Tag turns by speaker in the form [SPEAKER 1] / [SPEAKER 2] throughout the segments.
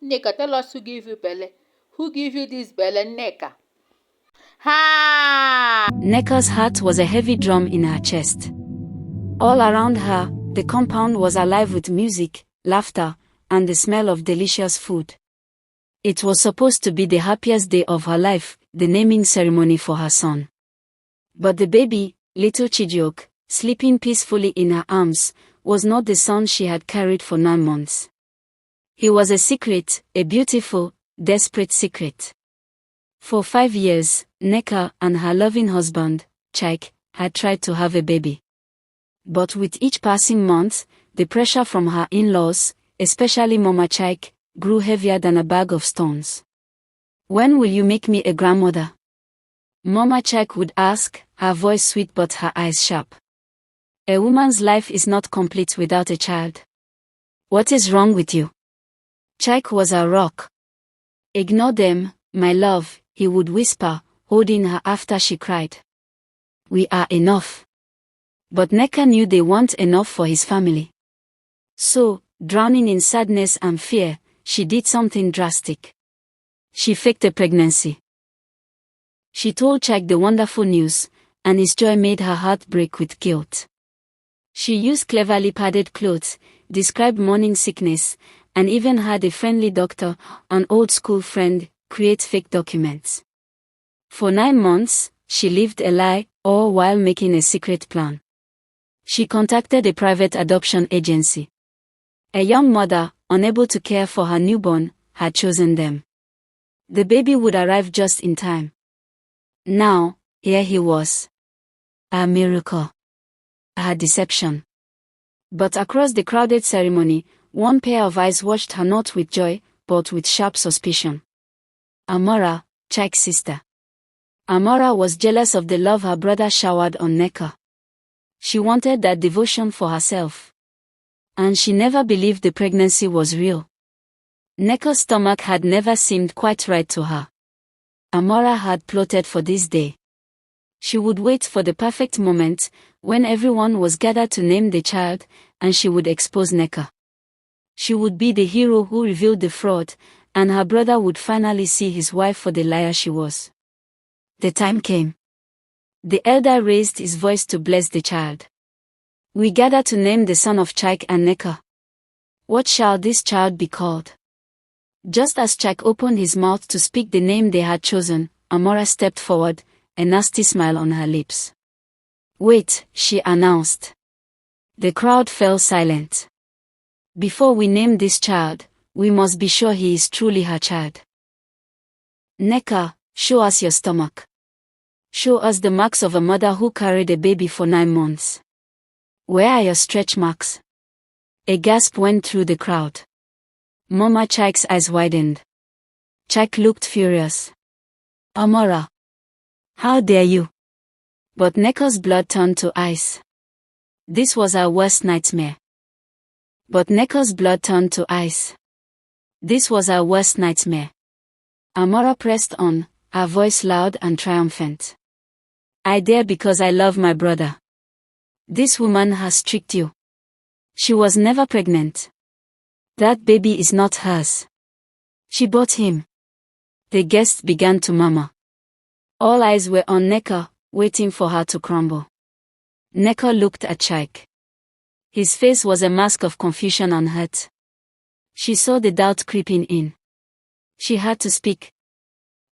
[SPEAKER 1] Nneka, tell us who give you belle. Who give you this belle, Nneka? Ha!
[SPEAKER 2] Nneka's heart was a heavy drum in her chest. All around her, the compound was alive with music, laughter, and the smell of delicious food. It was supposed to be the happiest day of her life, the naming ceremony for her son. But the baby, little Chijioke, sleeping peacefully in her arms, was not the son she had carried for 9 months. He was a secret, a beautiful, desperate secret. For 5 years, Nneka and her loving husband, Chike, had tried to have a baby. But with each passing month, the pressure from her in-laws, especially Mama Chike, grew heavier than a bag of stones. "When will you make me a grandmother?" Mama Chike would ask, her voice sweet but her eyes sharp. "A woman's life is not complete without a child. What is wrong with you?" Chike was her rock. "Ignore them, my love," he would whisper, holding her after she cried. "We are enough." But Nneka knew they weren't enough for his family. So, drowning in sadness and fear, she did something drastic. She faked a pregnancy. She told Chike the wonderful news, and his joy made her heart break with guilt. She used cleverly padded clothes, described morning sickness, and even had a friendly doctor, an old school friend, create fake documents. For 9 months, she lived a lie, all while making a secret plan. She contacted a private adoption agency. A young mother, unable to care for her newborn, had chosen them. The baby would arrive just in time. Now, here he was. A miracle. A deception. But across the crowded ceremony, one pair of eyes watched her not with joy, but with sharp suspicion. Amora, Chike's sister. Amora was jealous of the love her brother showered on Nneka. She wanted that devotion for herself. And she never believed the pregnancy was real. Nneka's stomach had never seemed quite right to her. Amora had plotted for this day. She would wait for the perfect moment, when everyone was gathered to name the child, and she would expose Nneka. She would be the hero who revealed the fraud, and her brother would finally see his wife for the liar she was. The time came. The elder raised his voice to bless the child. "We gather to name the son of Chike and Nneka. What shall this child be called?" Just as Chike opened his mouth to speak the name they had chosen, Amora stepped forward, a nasty smile on her lips. "Wait," she announced. The crowd fell silent. "Before we name this child, we must be sure he is truly her child. Nneka, show us your stomach. Show us the marks of a mother who carried a baby for 9 months. Where are your stretch marks?" A gasp went through the crowd. Mama Chike's eyes widened. Chike looked furious. "Amora, how dare you?" But Nneka's blood turned to ice. This was her worst nightmare. But Nneka's blood turned to ice. This was her worst nightmare. Amora pressed on, her voice loud and triumphant. "I dare because I love my brother. This woman has tricked you. She was never pregnant. That baby is not hers. She bought him." The guests began to murmur. All eyes were on Nneka, waiting for her to crumble. Nneka looked at Chike. His face was a mask of confusion and hurt. She saw the doubt creeping in. She had to speak.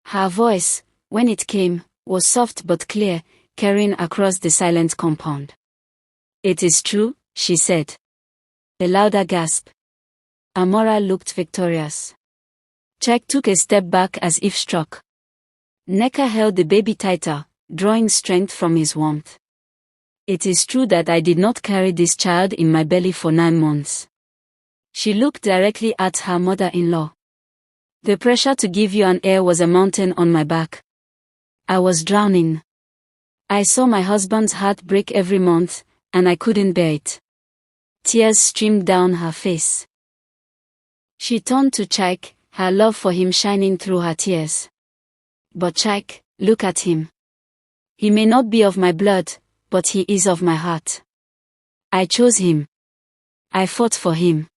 [SPEAKER 2] Her voice, when it came, was soft but clear, carrying across the silent compound. "It is true," she said. A louder gasp. Amora looked victorious. Chike took a step back as if struck. Nneka held the baby tighter, drawing strength from his warmth. "It is true that I did not carry this child in my belly for 9 months. She looked directly at her mother-in-law. "The pressure to give you an heir was a mountain on my back. I was drowning. I saw my husband's heart break every month, and I couldn't bear it." Tears streamed down her face. She turned to Chike, her love for him shining through her tears. "But Chike, look at him. He may not be of my blood, but he is of my heart. I chose him. I fought for him.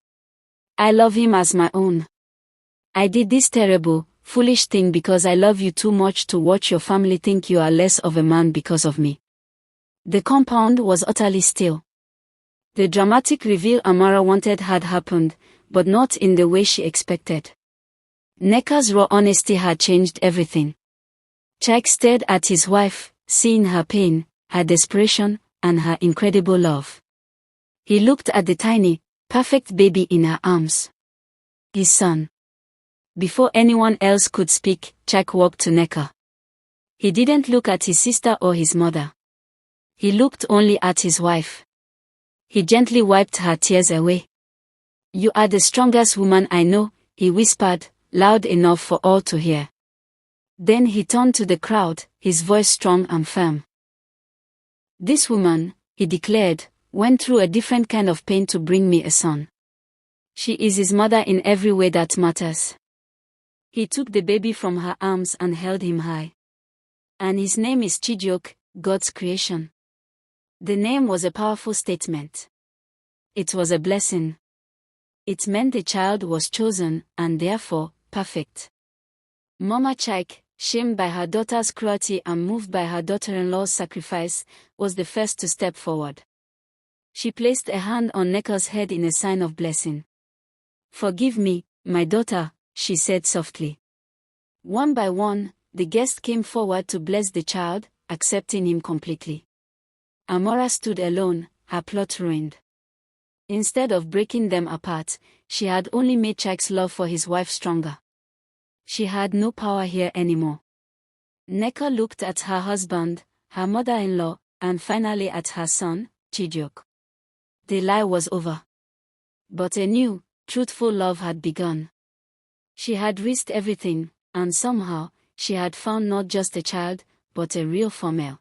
[SPEAKER 2] I love him as my own. I did this terrible, foolish thing because I love you too much to watch your family think you are less of a man because of me. The compound was utterly still. The dramatic reveal Amara wanted had happened, but not in the way she expected. Nneka's raw honesty had changed everything. Chike stared at his wife, seeing her pain, her desperation, and her incredible love. He looked at the tiny, perfect baby in her arms. His son. Before anyone else could speak, Chike walked to Nneka. He didn't look at his sister or his mother. He looked only at his wife. He gently wiped her tears away. You are the strongest woman I know, he whispered, loud enough for all to hear. Then he turned to the crowd, his voice strong and firm. This woman, he declared, went through a different kind of pain to bring me a son. She is his mother in every way that matters. He took the baby from her arms and held him high. And his name is Chijioke, God's creation. The name was a powerful statement. It was a blessing. It meant the child was chosen, and therefore, perfect. Mama Chike, shamed by her daughter's cruelty and moved by her daughter-in-law's sacrifice, was the first to step forward. She placed a hand on Nneka's head in a sign of blessing. Forgive me, my daughter, she said softly. One by one, the guests came forward to bless the child, accepting him completely. Amara stood alone, her plot ruined. Instead of breaking them apart, she had only made Chike's love for his wife stronger. She had no power here anymore. Nneka looked at her husband, her mother-in-law, and finally at her son, Chijioke. The lie was over. But a new, truthful love had begun. She had risked everything, and somehow, she had found not just a child, but a real female.